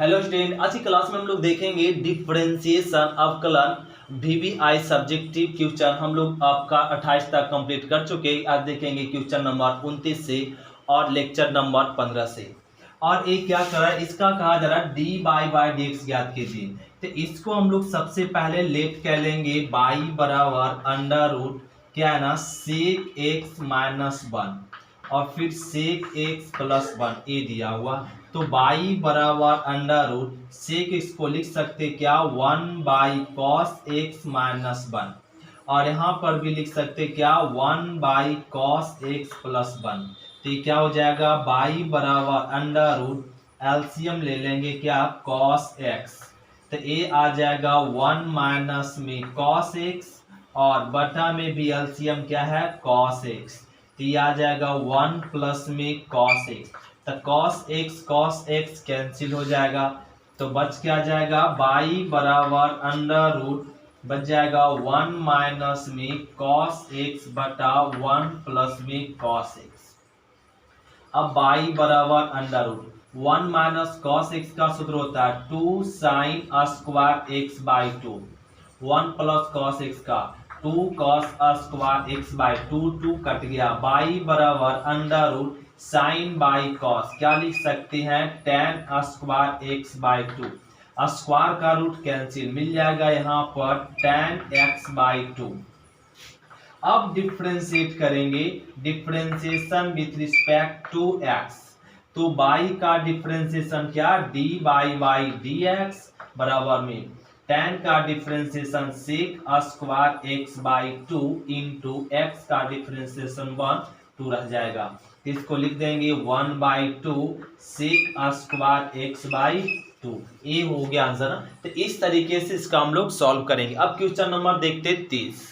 Hello student, आज की class में हम लोग देखेंगे डिफरेंशिएशन अवकलन वीवीआई सब्जेक्टिव क्वेश्चन। हम लोग आपका 28 तक कंप्लीट कर चुके हैं। आज देखेंगे क्वेश्चन नंबर 29 से और लेक्चर नंबर 15 से। और ये क्या कर रहा है, इसका कहा जा रहा है डी बाई डी एक्स ज्ञात कीजिए। तो इसको हम लोग सबसे पहले लेट कह लेंगे बाई बराबर अंडर रूट क्या है ना सेक एक्स माइनस 1 और फिर सेक एक्स प्लस 1 ए दिया हुआ। तो बाई बराबर अंडर रूट सेक एक्स को लिख सकते क्या 1 बाई कॉस एक्स माइनस 1 और यहाँ पर भी लिख सकते क्या 1 बाई कॉस एक्स प्लस 1। तो ये क्या हो जाएगा बाई बराबर अंडर रूट एलसीएम ले लेंगे क्या कॉस एक्स। तो ये आ जाएगा 1 माइनस में कॉस एक्स और बटा में भी एलसीएम क्या है कॉस एक्स। तो ये आ जाएगा 1 प्लस में कॉस एक्स। तो कॉस एक्स कैंसिल हो जाएगा तो बच क्या जाएगा बाई बराबर अंडर रूट बच जाएगा 1 माइनस में कॉस एक्स बटा 1 प्लस में कॉस एक्स। अब बाई बराबर under root 1 minus cos x का सूत्र होता है 2 sine square x by 2। 1 plus cos x का 2 cos square x by 2 cut गया। बाई बराबर under root sine by cos क्या लिख सकते हैं tan square x by 2। Square का रूट कैंसिल मिल जाएगा यहाँ पर टेन एक्स बाई 2। अब डिफरेंशिएट करेंगे differentiation with respect to x. तो बाई का डिफरेंशिएशन क्या डी बाई डी एक्स बराबर में टेन का differentiation sec square x by 2 into x का डिफरेंशिएशन 1 2 रह जाएगा। इसको लिख देंगे 1 by 2 sec square x by 2। ये हो गया आंसर। तो इस तरीके से इसका हम लोग सॉल्व करेंगे। अब क्वेश्चन नंबर देखते 30।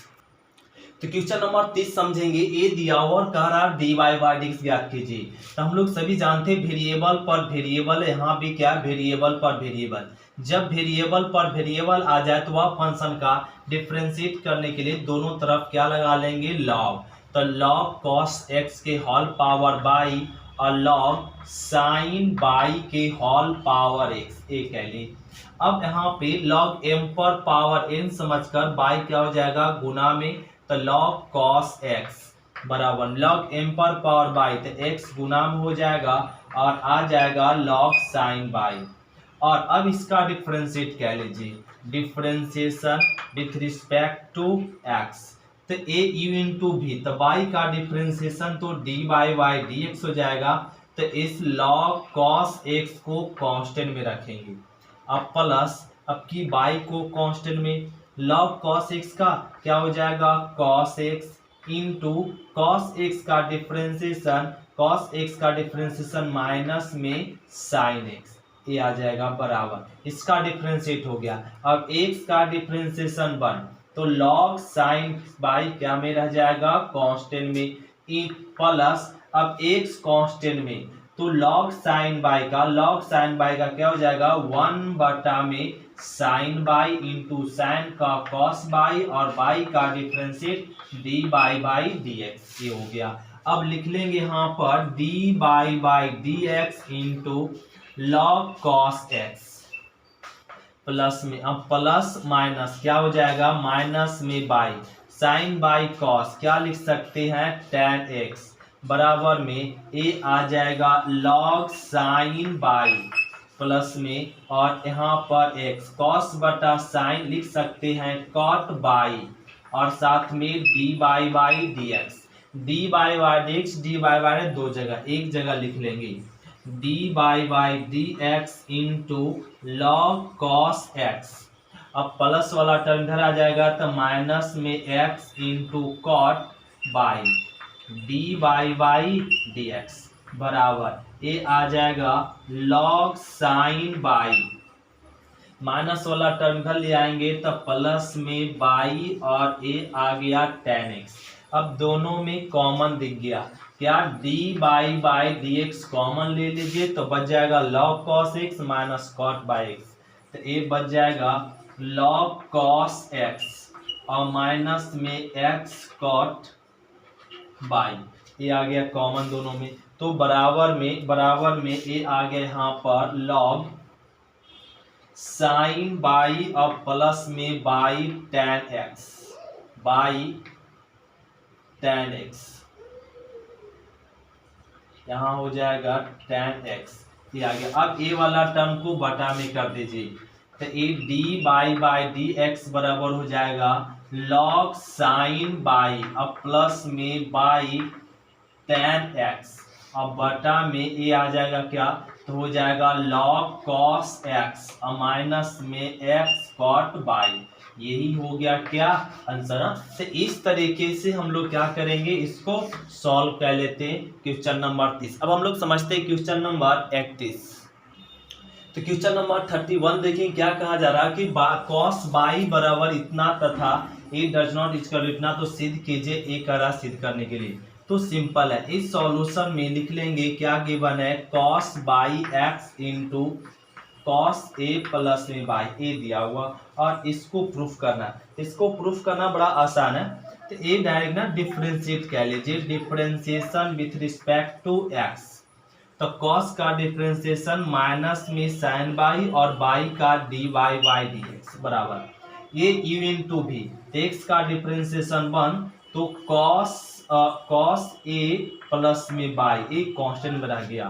तो क्वेश्चन नंबर 30 समझेंगे। ए दिया हुआ और कह रहा डी बाई डी एक्स ज्ञात कीजिए। तो हम लोग सभी जानते हैं वेरिएबल पर वेरिएबल, यहाँ भी क्या वेरिएबल पर वेरिएबल। जब वेरिएबल पर वेरिएबल आ जाए तो वह फंक्शन का डिफरेंशिएट करने के लिए दोनों तरफ क्या लगा लेंगे लॉग। तो लॉग कॉस एक्स के होल पावर बाई और लॉग साइन बाई के होल पावर एक्स ए कह ली। अब यहाँ पे लॉग एम पर पावर एन समझकर बाई क्या हो जाएगा गुना में। तो लॉग कॉस एक्स बराबर लॉग एम पर पावर बाई तो एक्स गुना में हो जाएगा और आ जाएगा लॉग साइन बाई। और अब इसका डिफरेंशिएट कह लीजिए differentiation with respect to x. तो ए यू इंटू भी तो बाई का डिफरेंशिएशन तो डी बाई डी एक्स हो जाएगा। तो इस लॉग कॉस एक्स को कांस्टेंट में रखेंगे। अब प्लस अब की बाई को कांस्टेंट में लॉग कॉस एक्स का क्या हो जाएगा cos x into cos x का डिफरेंशिएशन माइनस में साइन एक्स ये आ जाएगा बराबर। इसका डिफरेंशिएट हो गया। अब एक्स का डिफरेंशिएशन 1 तो लॉग साइन बाई क्या में रह जाएगा कांस्टेंट में प्लस अब एक्स कांस्टेंट में तो लॉग साइन बाई का क्या हो जाएगा 1 बटा में साइन बाई इंटू साइन का कॉस बाई और बाई का differentiate D y d x ये हो गया। अब लिख लेंगे यहाँ पर D y d x into log cos x plus में अब प्लस माइनस क्या हो जाएगा माइनस में बाई साइन बाई कॉस क्या लिख सकते हैं टेन एक्स बराबर में ए आ जाएगा लॉग साइन बाई प्लस में और यहाँ पर एक्स कॉस बटा साइन लिख सकते हैं कॉट बाई और साथ में D y d x. D y d x D by दो जगह एक जगह लिख लेंगे D y d x into log cos x. अब प्लस वाला टर्म इधर आ जाएगा तो माइनस में x into caught by d y d x बराबर ये आ जाएगा लॉग साइन बाई माइनस वाला टर्म इधर ले आएंगे तो प्लस में बाई और ये आ गया टेन एक्स। अब दोनों में कॉमन दिख गया क्या d y d x common ले लीजिए तो बच जाएगा log cos x minus caught by x. तो ये बच जाएगा लॉग कॉस एक्स और माइनस में एक्स कॉट बाई ये आ गया कॉमन दोनों में। तो बराबर में ये आ गया यहाँ पर लॉग साइन बाई और प्लस में by ten x, by ten x, यहाँ हो जाएगा टेन एक्स, ये आ गया। अब ए वाला टर्म को बटा में कर दीजिए, तो A D y d x बराबर हो जाएगा लॉग साइन बाई अब प्लस में बाई टेन एक्स, अब बटा में ए आ जाएगा क्या, तो हो जाएगा लॉग कॉस एक्स और माइनस में एक्स कॉट बाई, यही हो गया क्या आंसर। तो इस तरीके से हम लोग क्या करेंगे, इसको सॉल्व कर लेते हैं क्वेश्चन नंबर 30। अब हम लोग समझते हैं क्वेश्चन नंबर 31। तो क्वेश्चन नंबर 31 देखिए क्या कहा जा रहा है कि कॉस बाई बराबर इतना तथा ए डज नॉट इक्वल इतना, तो सिद्ध कीजिए। ए करा सिद्ध करने के लिए तो सिंपल है, इस सॉल्यूशन में लिख लेंगे क्या गिवन है, cos by x into cos a plus में बाई ए दिया हुआ, और इसको प्रूफ करना, इसको प्रूफ करना बड़ा आसान है। तो ए डायरेक्ट ना डिफरेंशिएट कह लीजिए, differentiation with respect to x, तो कॉस का डिफरेंशिएशन माइनस में साइन बाई और बाई का d y by d x बराबर ये यू इंटू भी, एक्स का डिफरेंशिएशन 1, तो कॉस ए प्लस में बाई, ए कांस्टेंट में रह गया,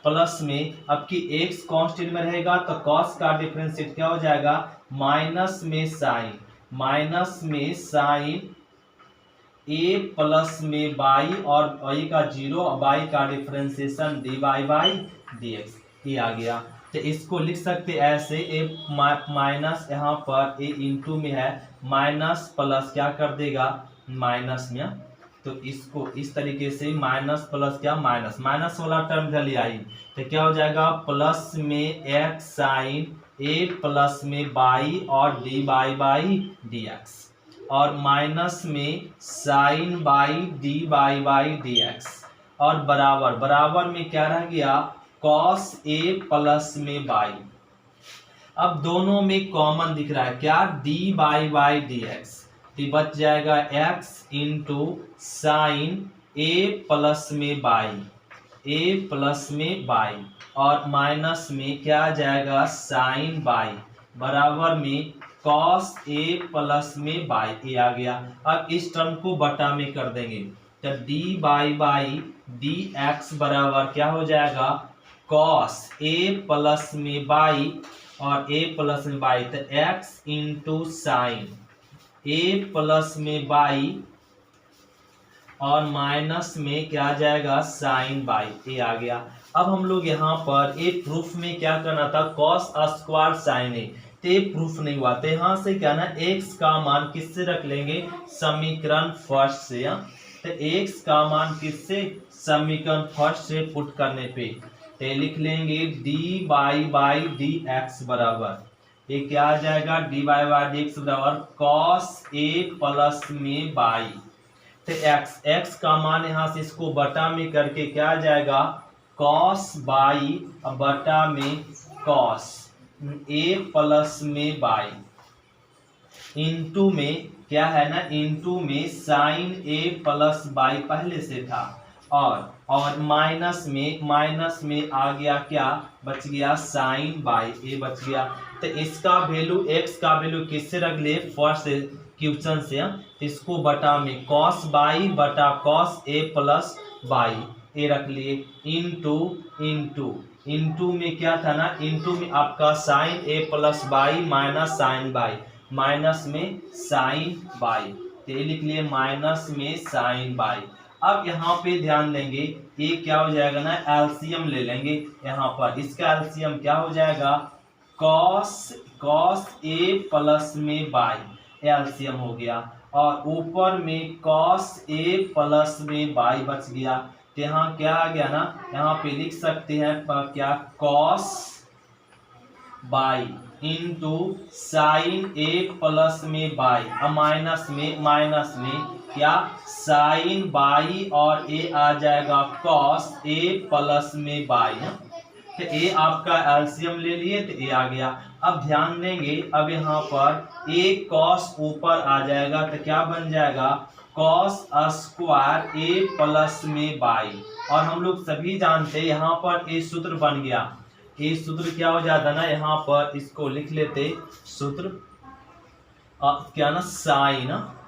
प्लस में अब की एक्स कांस्टेंट में रहेगा, तो कॉस का डिफरेंशिएट क्या हो जाएगा, माइनस में साइन ए प्लस में बाई और बाई का जीरो, बाई का differentiation d y by d x, ये आ गया। तो इसको लिख सकते ऐसे, ए माइनस यहाँ पर ए इंटू में है, माइनस प्लस क्या कर देगा माइनस में, तो इसको इस तरीके से माइनस प्लस क्या माइनस, माइनस वाला टर्म चली आई, तो क्या हो जाएगा प्लस में एक्स साइन ए प्लस में बाई और d y by d x, और माइनस में sine y d y by d x, और बराबर में क्या रह गया कॉस ए प्लस में बाई। अब दोनों में कॉमन दिख रहा है क्या, d y by d x, तो बच जाएगा x into sine a plus में बाई, ए प्लस में बाई, और माइनस में क्या आ जाएगा साइन बाई, बराबर में कॉस ए प्लस में बाई, ए आ गया। अब इस टर्म को बटा में कर देंगे, तो डी बाई डी एक्स बराबर क्या हो जाएगा कॉस ए प्लस में बाई और ए प्लस में बाई, तो x into sine a plus में बाई और माइनस में क्या आ जाएगा साइन बाई, ए आ गया। अब हम लोग यहाँ पर ए प्रूफ में क्या करना था, कॉस स्क्वायर साइन ए, तो ये प्रूफ नहीं हुआ, तो यहाँ से क्या ना एक्स का मान किससे रख लेंगे, समीकरण फर्स्ट से, तो एक्स का मान किससे समीकरण फर्स्ट से पुट करने पे, तो लिख लेंगे डी बाई डी एक्स बराबर, ये क्या आ जाएगा डी बाई डी एक्स बराबर कॉस ए प्लस में बाई, तो एक्स का मान यहाँ से इसको बटा में करके क्या आ जाएगा कॉस बाई बटा में कॉस ए प्लस में बाई, इंटू में क्या है ना, इंटू में साइन ए प्लस बाई पहले से था, और माइनस में आ गया क्या बच गया साइन बाई, ए बच गया। तो इसका वैल्यू एक्स का वैल्यू किससे रख ले फर्स्ट क्वेश्चन से, इसको बटा में कॉस बाई बटा कॉस ए प्लस बाई ए रख लिए, इंटू में क्या था ना, इंटू में आपका sine a plus y minus sine y, minus में साइन बाई, तो ये लिख लिए माइनस में साइन बाई। अब यहाँ पे ध्यान देंगे ये क्या हो जाएगा ना, एलसीएम ले लेंगे यहाँ पर, इसका एलसीएम क्या हो जाएगा कॉस ए प्लस में बाई, एलसीएम हो गया, और ऊपर में कॉस ए प्लस में बाई बच गया, तो यहाँ क्या आ गया ना, यहाँ पे लिख सकते हैं क्या cos by into sine a plus में बाई, और माइनस में क्या साइन बाई और ए आ जाएगा कॉस ए प्लस में बाई, तो ए आपका एलसीएम ले लिए तो ए आ गया। अब ध्यान देंगे, अब यहाँ पर ए कॉस ऊपर आ जाएगा तो क्या बन जाएगा कॉस स्क्वायर ए प्लस में बाई, और हम लोग सभी जानते हैं यहाँ पर ए सूत्र बन गया, ये सूत्र क्या हो जाता ना, यहाँ पर इसको लिख लेते सूत्र क्या ना,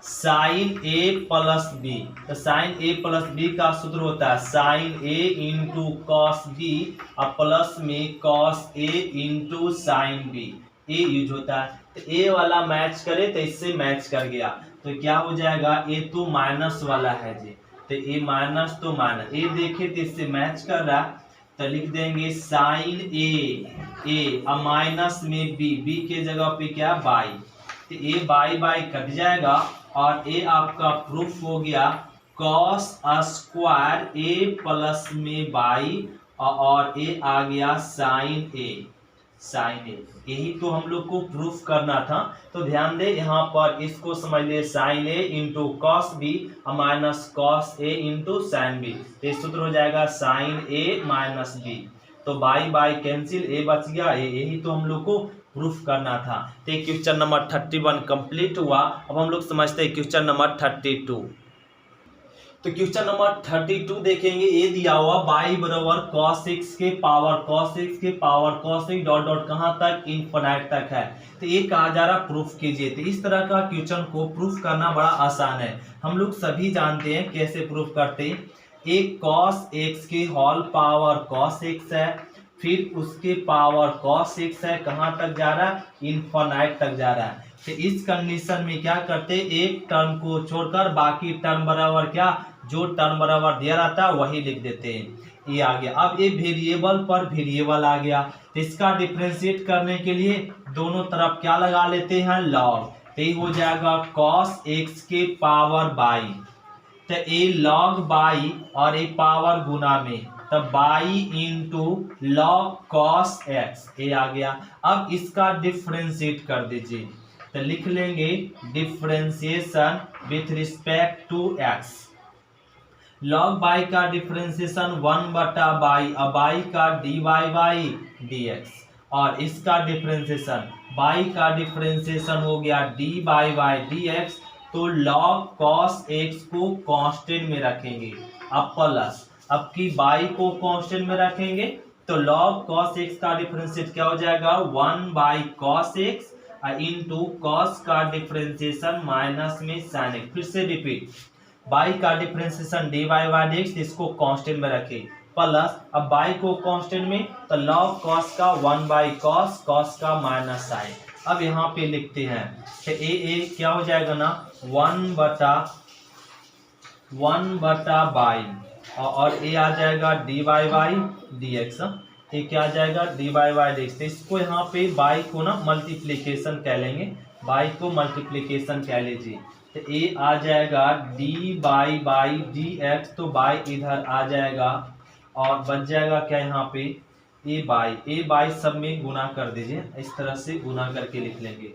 साइन ए प्लस बी। तो साइन ए प्लस बी का सूत्र होता है साइन ए इंटू कॉस बी और प्लस में cos A into sine B, A use होता है। तो ए वाला मैच करे तो इससे मैच कर गया, तो क्या हो जाएगा, ए तो माइनस वाला है जी, तो ए माइनस तो माइनस, ए देखे तो इससे मैच कर रहा, तो लिख देंगे साइन ए और माइनस में बी, बी के जगह पे क्या बाई, तो ए बाई बाई कट जाएगा और ए आपका प्रूफ हो गया कॉस स्क्वायर ए प्लस में बाई और ए आ गया साइन ए। यही तो हम लोग को प्रूफ करना था। तो ध्यान दे यहाँ पर इसको समझ ले, साइन ए इंटू कॉस बी और minus cos A into sine B, तो सूत्र हो जाएगा साइन ए माइनस बी। तो बाई बाई कैंसिल, ए बच गया, यही तो हम लोग को प्रूफ करना था। तो क्वेश्चन नंबर 31 कंप्लीट हुआ। अब हम लोग समझते हैं क्वेश्चन नंबर 32। तो क्वेश्चन नंबर 32 देखेंगे, ये दिया हुआ y बराबर cos x के power cos x dot dot कहाँ तक, इनफिनिट तक है। तो ये कहा जा रहा प्रूफ कीजिए। तो इस तरह का क्वेश्चन को प्रूफ करना बड़ा आसान है, हम लोग सभी जानते हैं कैसे प्रूफ करते हैं। एक cos x की होल पावर cos x है, फिर उसके पावर cos x है, कहाँ तक जा रहा है, इनफिनिट तक जा रहा है। तो इस कंडीशन में क्या करते, एक टर्म को छोड़कर बाकी टर्म बराबर क्या, जो टर्म बराबर दिया रहता है वही लिख देते हैं। ये आ गया। अब ये वेरिएबल पर वेरिएबल आ गया, तो इसका डिफरेंशिएट करने के लिए दोनों तरफ क्या लगा लेते हैं, लॉग। तो ये हो जाएगा cos x के पावर बाई, तो ये लॉग बाई और ये पावर गुना में, तब by into log cos x, ये आ गया। अब इसका डिफरेंशिएट कर दीजिए, तो लिख लेंगे differentiation with respect to x। Log y का डिफरेंशिएशन 1 बटा बाई, अब बाई का d y by d x, और इसका डिफरेंशिएशन बाई का डिफरेंशिएशन हो गया d y by d x. तो लॉग cos x को कांस्टेंट में रखेंगे, अब प्लस, अब की बाई को कांस्टेंट में रखेंगे, तो लॉग cos x का डिफरेंशिएट क्या हो जाएगा, 1 by cos x into cos का डिफरेंशिएशन माइनस में साइन एक्स। फिर से रिपीट, बाई का differentiation d y by d x, इसको कांस्टेंट में रखे, प्लस अब बाई को कांस्टेंट में, तो लॉग कॉस का 1 बाई कॉस, कॉस का माइनस साइन। अब यहाँ पे लिखते हैं, तो ए क्या हो जाएगा ना, 1 बटा बाई और ए आ जाएगा d y by d x, ये क्या आ जाएगा, d y by d x. इसको यहाँ पे बाई को ना मल्टीप्लिकेशन कह लेंगे, बाई को मल्टीप्लिकेशन कह लीजिए, तो ए आ जाएगा d y by d x, तो बाई इधर आ जाएगा और बच जाएगा क्या यहाँ पे, ए बाई सब में गुना कर दीजिए, इस तरह से गुना करके लिख लेंगे।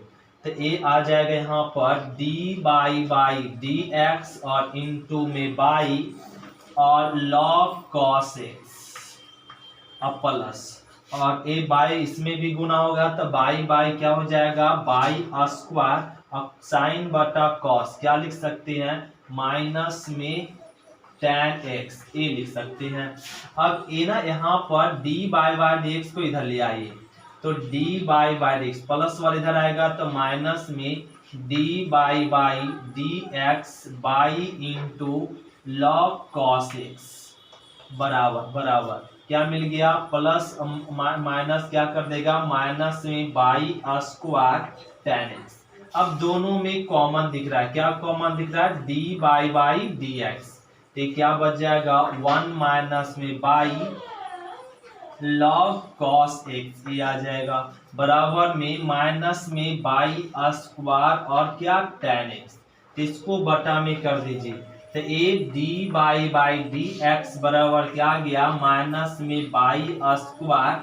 तो ए आ जाएगा यहाँ पर डी बाई डी एक्स और इंटू में बाई और लॉग cos x, अब प्लस, और ए बाई इसमें भी गुना होगा, तो बाई क्या हो जाएगा, बाई स्क्वायर, अब साइन बटा कॉस क्या लिख सकते हैं, माइनस में tan x, ये लिख सकते हैं। अब ये ना यहाँ पर D y by d x को इधर ले आइए, तो D y by d x plus वाला इधर आएगा, तो माइनस में D y d x by into log cos x बराबर क्या मिल गया, प्लस माइनस क्या कर देगा, माइनस में बाई स्क्वायर tan x। अब दोनों में कॉमन दिख रहा है, क्या कॉमन दिख रहा है, डी बाई डी एक्स, तो क्या बच जाएगा, 1 माइनस में बाई लॉग cos x, ये आ जाएगा, बराबर में माइनस में बाई स्क्वायर और क्या tan x, तो इसको बटा में कर दीजिए, तो A D y d x बराबर क्या आ गया, माइनस में बाई स्क्वायर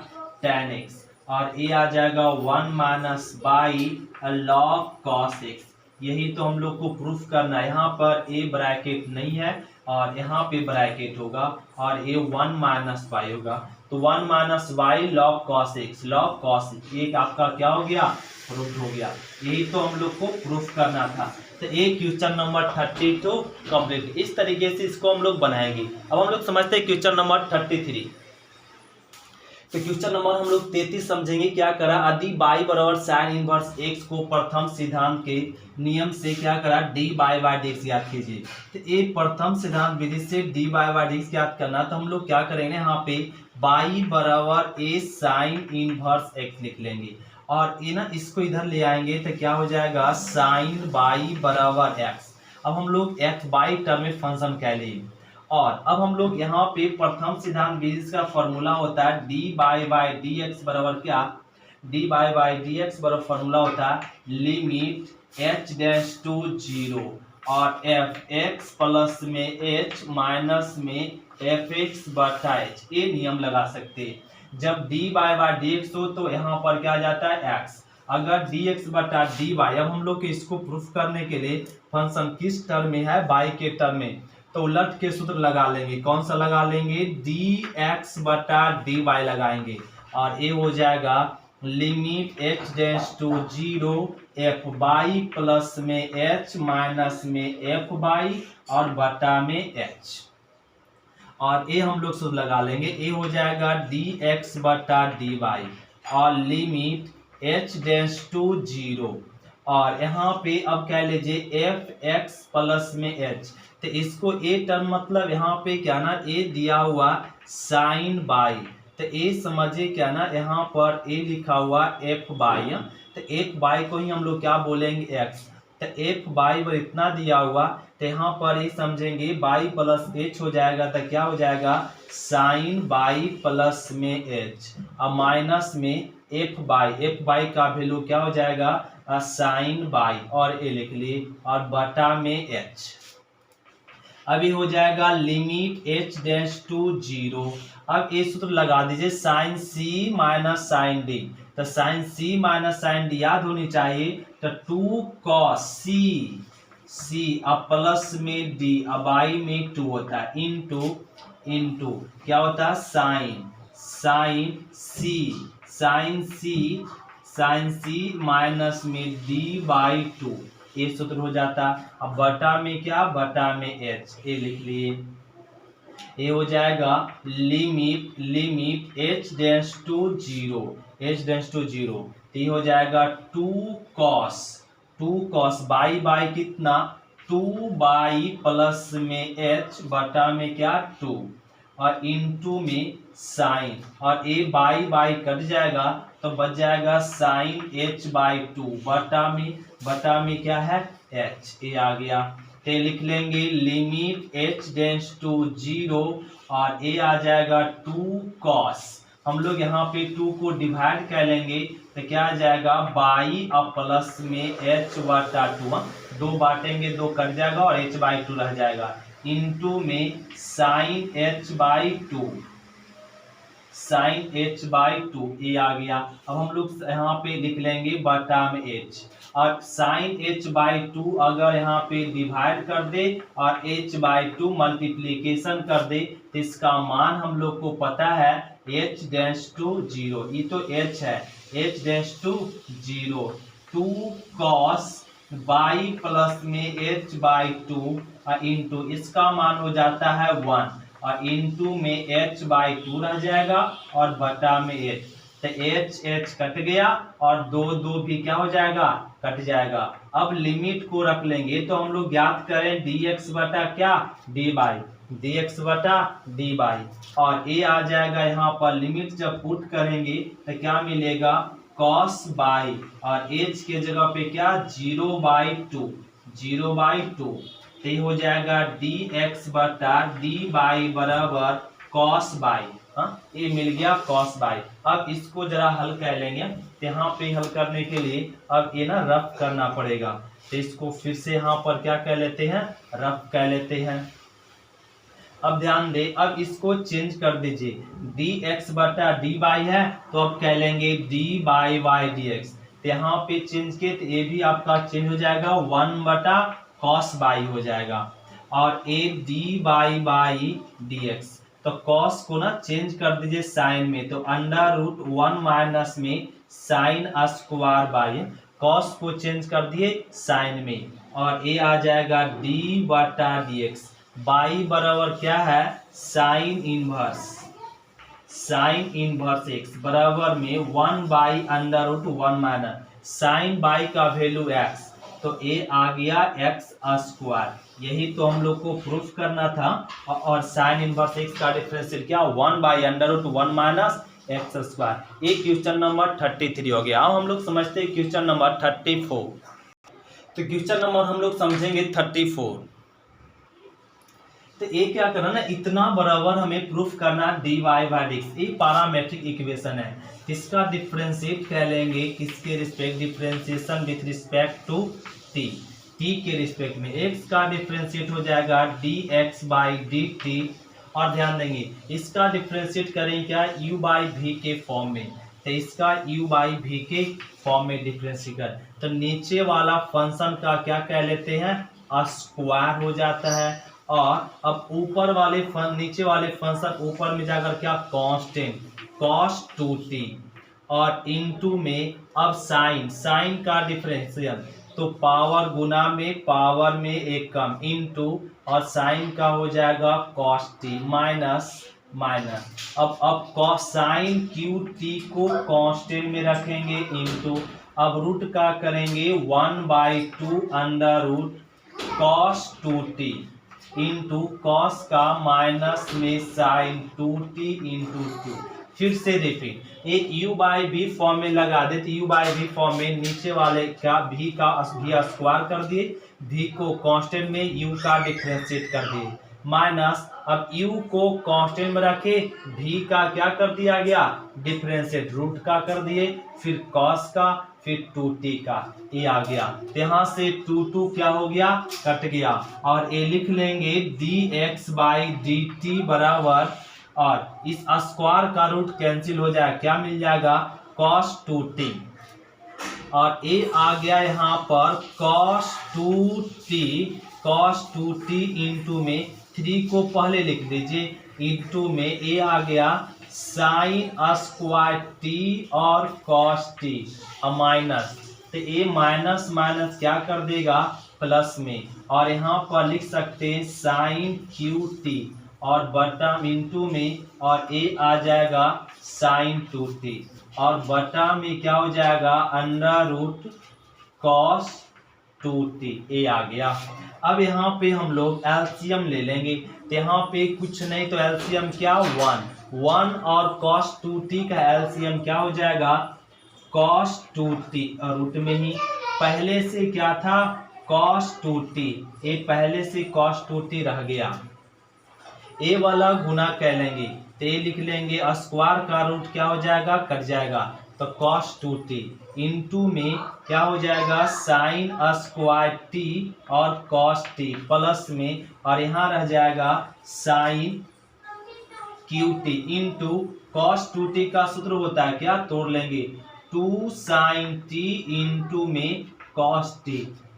tan x, और ए आ जाएगा 1 minus by log cos x। यही तो हम लोग को प्रूफ करना है। यहाँ पर ए ब्रैकेट नहीं है और यहाँ पे ब्रैकेट होगा और ये 1 माइनस बाई होगा, तो 1 minus by log cos x, log cos x एक आपका क्या हो गया, प्रूफ हो गया। यही तो हम लोग को प्रूफ करना था। तो एक क्वेश्चन नंबर 32 कंप्लीट, इस तरीके से इसको हम लोग बनाएंगे। अब हम लोग समझते हैं क्वेश्चन नंबर 33। तो क्वेश्चन नंबर हम लोग 33 समझेंगे। क्या करा, यदि y बराबर साइन इनवर्स x को प्रथम सिद्धांत के नियम से क्या करा dy बाई dx याद कीजिए। तो ये प्रथम सिद्धांत विधि से dy बाई dx याद करना, तो हम लोग क्या करेंगे यहाँ पे y बराबर a साइन इनवर्स x लिख लेंगे और ये ना इसको इधर ले आएंगे तो क्या हो जाएगा साइन y बराबर x। अब हम लोग x बाई टर्म में फंक्शन कह लिए और अब हम लोग यहाँ पे प्रथम सिद्धांत विधि का फॉर्मूला होता है डी बाई डी एक्स बराबर क्या, डी बाई डी एक्स बराबर फॉर्मूला होता है limit h dash to zero और एफ एक्स प्लस में एच माइनस में एफ एक्स बटा एच। ये नियम लगा सकते हैं। जब डी बाई डी एक्स हो तो यहाँ पर क्या आ जाता है एक्स, अगर डी एक्स बटा डी वाई। अब हम लोग इसको प्रूफ करने के लिए फंक्शन किस टर्म में है, बाई के टर्म में, तो उलट के सूत्र लगा लेंगे। कौन सा लगा लेंगे, डी एक्स बटा डी वाई लगाएंगे और ये हो जाएगा limit h dash to zero f y plus में एच माइनस में एफ बाई और बटा में एच और ये हम लोग सूत्र लगा लेंगे। ये हो जाएगा डी एक्स बटा डी वाई और limit h dash to zero और यहाँ पे अब कह लीजिए एफ एक्स प्लस में एच। तो इसको ए टर्म मतलब यहाँ पे क्या ना ए दिया हुआ साइन बाई, तो ए समझिए क्या ना यहाँ पर ए लिखा हुआ एफ बाई, तो एफ बाई को ही हम लोग क्या बोलेंगे एक्स। तो एफ बाई पर इतना दिया हुआ तो यहाँ पर ये समझेंगे बाई प्लस एच हो जाएगा, तो क्या हो जाएगा साइन बाई प्लस में एच और माइनस में एफ बाई का वैल्यू क्या हो जाएगा साइन बाई और ए लिख लिए और बटा में एच। अभी हो जाएगा limit h dash to zero. अब ये सूत्र लगा दीजिए sine c minus sine d, तो sine c minus sine d याद होनी चाहिए। तो टू कॉस सी अब प्लस में डी अब आई में टू होता है इनटू क्या होता है साइन सी माइनस में डी बाई टू, ये सूत्र हो जाता। अब बटा में क्या, बटा में एच, ये लिख लिए। ये हो जाएगा limit h dash to zero, ये हो जाएगा टू कॉस बाई कितना टू बाई प्लस में एच बटा में क्या टू और इनटू में साइन और ए बाई कट जाएगा तो बच जाएगा साइन एच बाई टू बटा में क्या है एच, ये आ गया। तो लिख लेंगे limit h dash to zero और ये आ जाएगा टू कॉस। हम लोग यहाँ पे टू को डिवाइड कर लेंगे तो क्या आ जाएगा बाई और प्लस में एच बटा टू, दो बांटेंगे दो कट जाएगा और एच बाई टू रह जाएगा इनटू में साइन एच बाई टू, ये आ गया। अब हम लोग यहाँ पे लिख लेंगे बटा में एच और साइन एच बाई टू अगर यहाँ पे डिवाइड कर दे और एच बाई टू मल्टीप्लीकेशन कर दे तो इसका मान हम लोग को पता है एच डैश टू जीरो, ये तो एच है H dash to zero, two cos by plus में एच बाई टू इंटू इसका मान हो जाता है वन और इनटू में एच बाई टू रह जाएगा और बटा में एच, तो एच कट गया और दो भी क्या हो जाएगा कट जाएगा। अब लिमिट को रख लेंगे तो हम लोग ज्ञात करें डी एक्स बटा क्या डी बाई और ये आ जाएगा। यहाँ पर लिमिट जब पुट करेंगे तो क्या मिलेगा कॉस बाई और एच के जगह पे क्या जीरो बाई टू, तो ये हो जाएगा डी एक्स बटा डी बाई बराबर कॉस बाई, ये मिल गया कॉस बाई। अब इसको जरा हल कर लेंगे तो यहाँ पे हल करने के लिए अब ये ना रफ करना पड़ेगा, तो इसको फिर से यहाँ पर क्या कह लेते हैं रफ कह लेते हैं। अब ध्यान दे, अब इसको चेंज कर दीजिए डी एक्स बटा डी बाई है तो अब कह लेंगे D by Y D x, तो यहाँ पे चेंज किए तो ये भी आपका चेंज हो जाएगा वन बटा कॉस बाई हो जाएगा और A D y d x, तो कॉस को ना चेंज कर दीजिए साइन में तो अंडर रूट वन माइनस में साइन स्क्वायर बाई, कॉस को चेंज कर दिए साइन में और ये आ जाएगा डी बटा डी एक्स, बाई बराबर क्या है साइन साइन इनवर्स एक्स बराबर में 1/√1 माइनस साइन बाई का वैल्यू एक्स, तो ये आ गया एक्स स्क्वायर। यही तो हम लोग को प्रूफ करना था। और साइन इनवर्स एक्स का डिफरेंशियल क्या 1/√1 माइनस एक्स स्क्वायर। ये क्वेश्चन नंबर 33 हो गया। अब हम लोग समझते हैं क्वेश्चन नंबर 34। तो क्वेश्चन नंबर हम लोग समझेंगे 34। तो ये क्या करना ना, इतना बराबर हमें प्रूफ करना dy बाई डिक्स, ये पैरामेट्रिक इक्वेशन है। इसका डिफरेंशिएट कह लेंगे किसके respect, differentiation with respect to t, t के रिस्पेक्ट में। x का डिफरेंशिएट हो जाएगा dx बाई dt, और ध्यान देंगे इसका डिफरेंशिएट करें क्या u बाई v के फॉर्म में, तो इसका u बाई v के फॉर्म में डिफरेंशिएट कर, तो नीचे वाला फंक्शन का क्या कह लेते हैं स्क्वायर हो जाता है। और अब ऊपर वाले नीचे वाले फंक्शन ऊपर में जाकर क्या कांस्टेंट cos 2t, और इनटू में अब साइन का डिफरेंशियल, तो पावर गुना में पावर में एक कम इनटू, और साइन का हो जाएगा cos t माइनस माइनस। अब साइन QT को कांस्टेंट में रखेंगे इनटू, अब रूट का करेंगे 1/2 cos 2t इंटू कॉस का माइनस में साइन 2t इंटू 2। फिर से रिपीट, एक u बाई v फॉर्म में लगा दे, तो u बाई v फॉर्म में नीचे वाले क्या v का v स्क्वायर कर दिए, v को कांस्टेंट में u का डिफरेंशिएट कर दिए, माइनस अब u को कांस्टेंट में रखे, v का क्या कर दिया गया डिफरेंशिएट रूट का कर दिए, फिर cos का, फिर 2t का, ये आ गया। तो यहाँ से 2 क्या हो गया कट गया, और ये लिख लेंगे dx बाई dt बराबर, और इस स्क्वायर का रूट कैंसिल हो जाए, क्या मिल जाएगा cos 2t, और ये आ गया यहाँ पर cos 2t इंटू में 3 को पहले लिख दीजिए, इंटू में ये आ गया साइन स्क्वायर t और cos t माइनस, तो ये माइनस माइनस क्या कर देगा प्लस में, और यहाँ पर लिख सकते हैं साइन QT और बटा इंटू में, और ये आ जाएगा साइन 2t, और बटा में क्या हो जाएगा अंडर रूट cos 2t, ये आ गया। अब यहाँ पे हम लोग एलसीएम ले लेंगे, तो यहाँ पे कुछ नहीं तो एलसीएम क्या 1 और cos 2t का एलसीएम क्या हो जाएगा cos 2t, और रूट में ही पहले से क्या था cos 2t, ये पहले से cos 2t रह गया, ए वाला गुना कह लेंगे, तो ये लिख लेंगे स्क्वायर का रूट क्या हो जाएगा कट जाएगा, तो cos 2t इंटू में क्या हो जाएगा साइन स्क्वायर t और cos t प्लस में, और यहाँ रह जाएगा sign QT into cos 2t का सूत्र होता है क्या तोड़ लेंगे 2 sin t इंटू में cos t,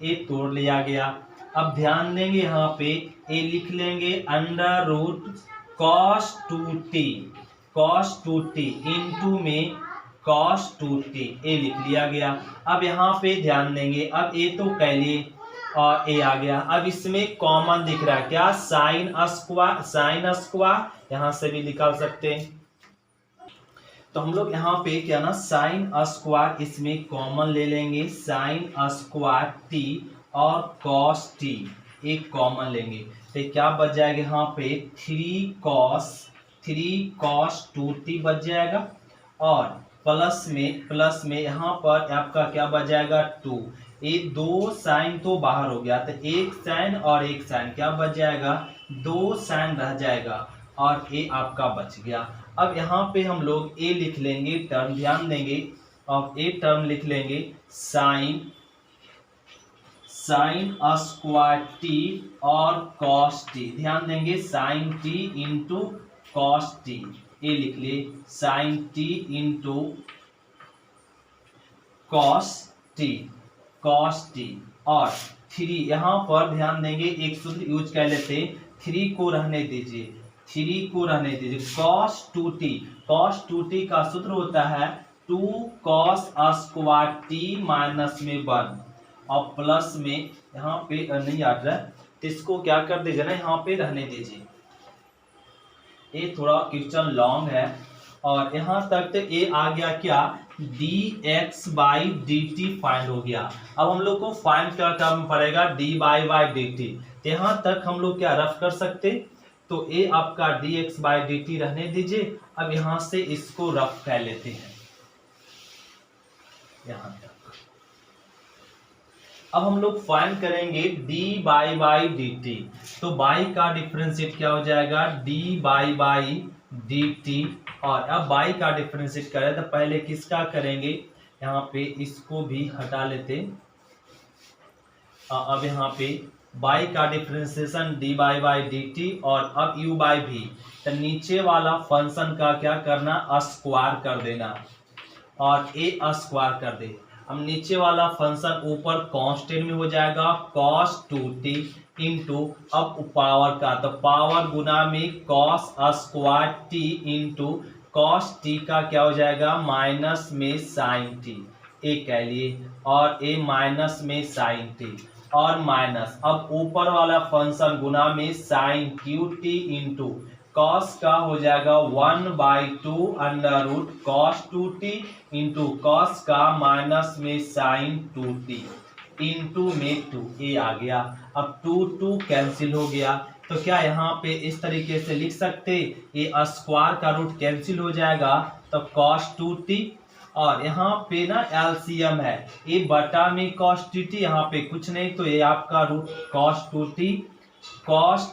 ये तोड़ लिया गया। अब ध्यान देंगे यहाँ पे ये लिख लेंगे under root cos 2t into में cos 2t, ये लिख लिया गया। अब यहाँ पे ध्यान देंगे, अब ये तो कह लिए और ये आ गया, अब इसमें कॉमन दिख रहा है क्या साइन स्क्वायर यहाँ से भी निकाल सकते हैं, तो हम लोग यहाँ पे क्या ना साइन स्क्वायर इसमें कॉमन ले लेंगे, साइन स्क्वायर t और cos t एक कॉमन लेंगे, तो क्या बच जाएगा यहाँ पे 3 cos 2t बच जाएगा, और प्लस में यहाँ पर आपका क्या बच जाएगा 2, ये 2 साइन तो बाहर हो गया, तो एक साइन और एक साइन क्या बच जाएगा 2 साइन रह जाएगा, और ये आपका बच गया। अब यहाँ पे हम लोग ए लिख लेंगे टर्म, ध्यान देंगे, अब ए टर्म लिख लेंगे साइन स्क्वायर t और cos t, ध्यान देंगे sine t into cos t, ये लिख लिए sine t into cos t, और 3 यहाँ पर ध्यान देंगे एक सूत्र यूज कर लेते, 3 को रहने दीजिए cos 2t का सूत्र होता है 2 cos स्क्वायर t माइनस में 1, और प्लस में यहाँ पे नहीं आ रहा है, तो इसको क्या कर दीजिए ना यहाँ पे रहने दीजिए, ये थोड़ा क्वेश्चन लॉन्ग है, और यहाँ तक तो ये आ गया क्या, dx/dt फाइंड हो गया। अब हम लोग को फाइंड क्या करना पड़ेगा, dy/dt। यहाँ तक हम लोग क्या रफ कर सकते, तो ये आपका dx/dt रहने दीजिए। अब यहाँ से इसको रफ कर लेते हैं यहाँ तक। अब हम लोग फाइंड करेंगे dy/dt, तो बाई का डिफरेंशिएट क्या हो जाएगा, dy/dt। और अब बाई का डिफरेंशिएट करें तो पहले किसका करेंगे, यहाँ पे इसको भी हटा लेते। अब यहाँ पे बाई का डिफरेंशिएशन dy/dt और अब u/v, तो नीचे वाला फंक्शन का क्या करना, स्क्वायर कर देना और a स्क्वायर कर दे। अब नीचे वाला फंक्शन ऊपर कांस्टेंट में हो जाएगा cos 2t इंटू अब पावर का, तो पावर गुना में cos square t into cos t का क्या हो जाएगा, माइनस में sin t, ए कह लिए, और a माइनस में sin t और माइनस अब ऊपर वाला फंक्शन गुना में sin qt इंटू cos का हो जाएगा 1/2 under root cos 2t into cos का माइनस में sin 2t इंटू में 2, ये आ गया। अब 2 कैंसिल हो गया, तो क्या यहाँ पे इस तरीके से लिख सकते, ये स्क्वायर का रूट कैंसिल हो जाएगा, तो cos 2t और यहाँ पे ना एलसीएम है, ये बटा में cos 2t, यहाँ पे कुछ नहीं, तो ये आपका रूट cos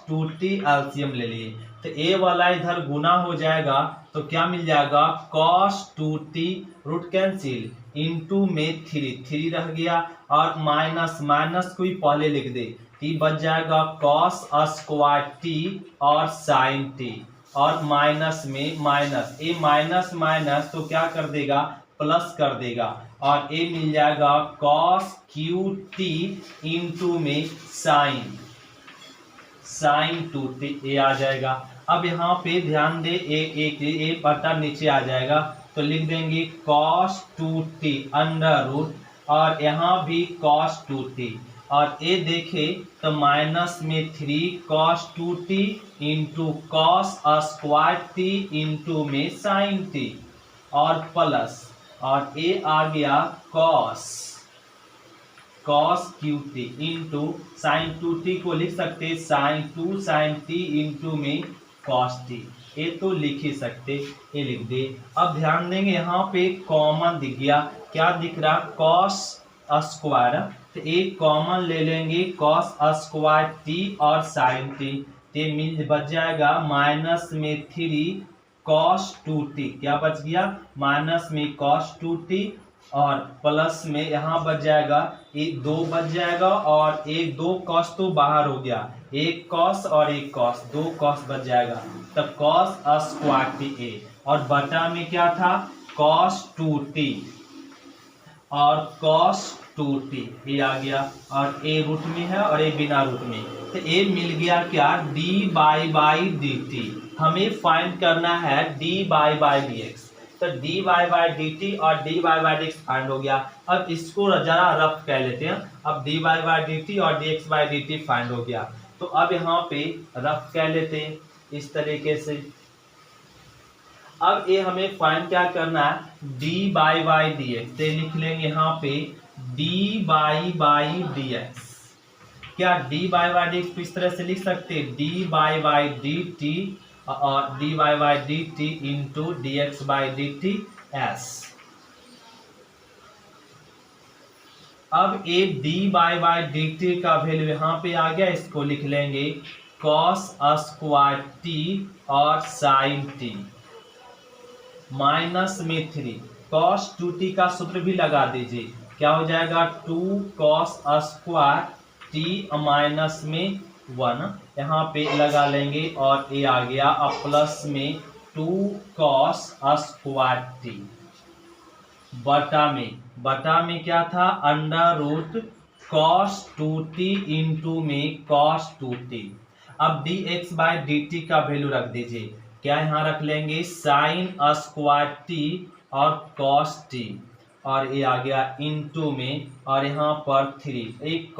2t एलसीएम ले लिए, तो ए वाला इधर गुना हो जाएगा, तो क्या मिल जाएगा, cos 2t root cancel into में 3 रह गया और माइनस को ही पहले लिख दे, t बच जाएगा cos स्क्वायर t और sin t और माइनस में माइनस, ए माइनस तो क्या कर देगा, प्लस कर देगा और ए मिल जाएगा cos qt इंटू में sin 2t, ए आ जाएगा। अब यहाँ पे ध्यान दे, एक बटा नीचे आ जाएगा, तो लिख देंगे cos 2t अंडर रूट और यहाँ भी cos 2t और ए देखे तो माइनस में 3 cos 2t into cos square t into में sin t और प्लस और ए आ गया cos qt into sin 2t को लिख सकते sin t इंटू में cos t, ये तो लिख ही सकते, ये लिख दे। अब ध्यान देंगे यहाँ पे कॉमन दिख गया, क्या दिख रहा, cos स्क्वायर, तो एक कॉमन ले लेंगे cos स्क्वायर t और sin t, ते मिल बच जाएगा माइनस में 3 cos 2t, क्या बच गया, माइनस में cos 2t और प्लस में यहाँ बच जाएगा एक 2 बच जाएगा और एक 2 cos तो बाहर हो गया, एक cos और एक cos, 2 cos बच जाएगा, तब cos स्क्वायर t a और बटा में क्या था cos 2t और cos 2t, ये आ गया और a रूट में है और a बिना रूट में, तो a मिल गया क्या, dy/dt। हमें फाइंड करना है dy/dx, तो dy/dt और dy/dx फाइंड हो गया। अब इसको जरा रफ कर लेते हैं, अब dy/dt और dx/dt फाइंड हो गया, तो अब यहाँ पे रफ कर लेते हैं इस तरीके से। अब ये हमें फाइंड क्या करना है, dy/dx, तो लिख लेंगे यहाँ पे dy/dx, क्या dy/dx को इस तरह से लिख सकते हैं dy/dt और dy/dt इंटू dx/dt s। अब ये dy/dt का वैल्यू यहाँ पे आ गया, इसको लिख लेंगे cos स्क्वायर t और sin t माइनस में 3 cos 2t का सूत्र भी लगा दीजिए, क्या हो जाएगा 2 cos स्क्वायर t माइनस में 1, यहाँ पे लगा लेंगे और ये आ गया अब प्लस में 2 cos स्क्वायर t बटा में क्या था under root cos 2t into में cos 2t। अब dx/dt का वैल्यू रख दीजिए, क्या यहाँ रख लेंगे sin स्क्वायर t और cos t और ये आ गया इंटू में और यहाँ पर 3, एक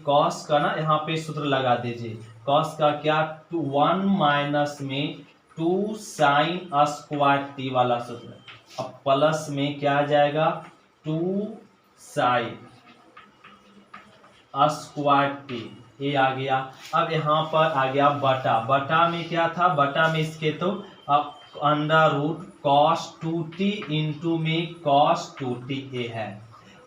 cos का ना यहाँ पे सूत्र लगा दीजिए, cos का क्या 1 माइनस में 2 साइन स्क्वायर टी वाला सूत्र। अब प्लस में क्या आ जाएगा 2 साइन स्क्वायर टी, ये आ गया। अब यहाँ पर आ गया बटा, बटा में क्या था, बटा में इसके तो अब under root cos 2t into में कॉस 2t ए है।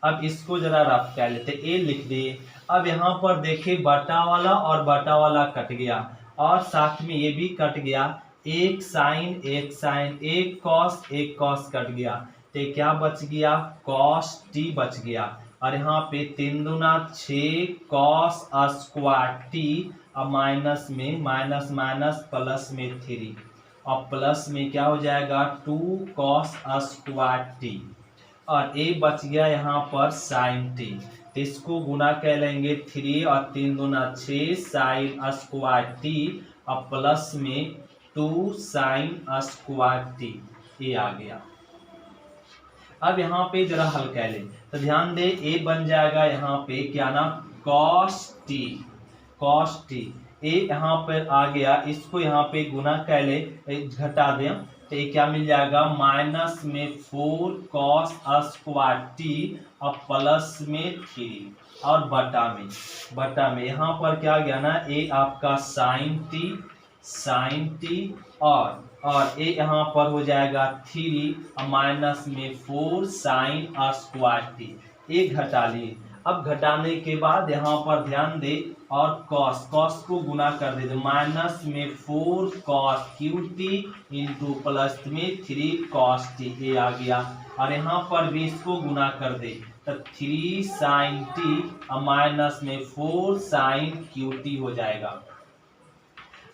अब इसको जरा रफ कर लेते, ए लिख दिए। अब यहाँ पर देखिए बटा वाला और बटा वाला कट गया और साथ में ये भी कट गया, एक साइन एक कॉस कट गया, तो क्या बच गया कॉस टी बच गया। और यहाँ पे 3 दूना 6 कॉस स्क्वायर टी, अब माइनस में माइनस माइनस प्लस में 3 और प्लस में क्या हो जाएगा 2 कॉस स्क्वायर टी और ए बच गया यहाँ पर साइन टी। तो इसको गुना कर लेंगे 3 और 3 दूना 6 साइन स्क्वायर टी और प्लस में 2 साइन स्क्वायर टी, ये आ गया। अब यहाँ पे जरा हल कर ले तो ध्यान दे, ए बन जाएगा यहाँ पे क्या ना कॉस टी, ए यहाँ पर आ गया, इसको यहाँ पे गुना कर ले घटा दें तो ये क्या मिल जाएगा माइनस में 4 कॉस स्क्वायर टी और प्लस में 3 और बटा में यहाँ पर क्या गया ना ए आपका साइन टी और ए यहाँ पर हो जाएगा 3 और माइनस में 4 साइन स्क्वायर टी, ए घटा लिए। अब घटाने के बाद यहाँ पर ध्यान दे और कॉस को गुना कर दे तो माइनस में 4 cos Q T into plus में 3 कॉस टी, ये आ गया। और यहाँ पर भी इसको गुना कर दे तो 3 साइन टी और माइनस में 4 साइन क्यू टी हो जाएगा।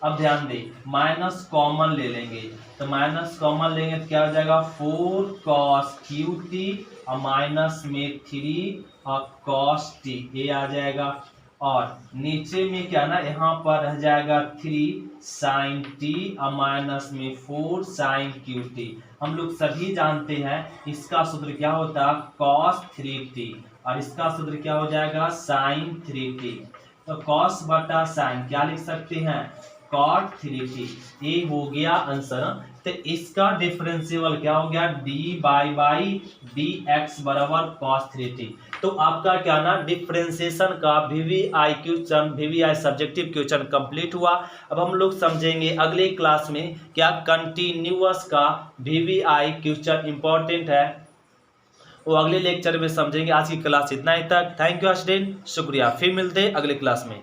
अब ध्यान दे माइनस कॉमन ले लेंगे तो माइनस कॉमन लेंगे तो क्या हो जाएगा 4 कॉस क्यू टी और माइनस में 3 और कॉस टी, ये आ जाएगा। और नीचे में क्या ना यहाँ पर रह जाएगा 3 साइन टी और माइनस में 4 साइन क्यू टी। हम लोग सभी जानते हैं इसका सूत्र क्या होता है कॉस 3t और इसका सूत्र क्या हो जाएगा साइन 3t। तो कॉस बटा साइन क्या लिख सकते हैं कॉट 3t, ये हो गया आंसर। तो इसका डिफरेंशियल क्या हो गया dy डी एक्स बराबर कॉस 3t। तो आपका क्या ना डिफरेंशिएशन का वीवीआई सब्जेक्टिव क्वेश्चन कंप्लीट हुआ। अब हम लोग समझेंगे अगले क्लास में क्या कंटिन्यूअस का वीवीआई क्वेश्चन इंपॉर्टेंट है, वो अगले लेक्चर में समझेंगे। आज की क्लास इतना ही तक। थैंक यू स्टूडेंट, शुक्रिया। फिर मिलते हैं अगले क्लास में।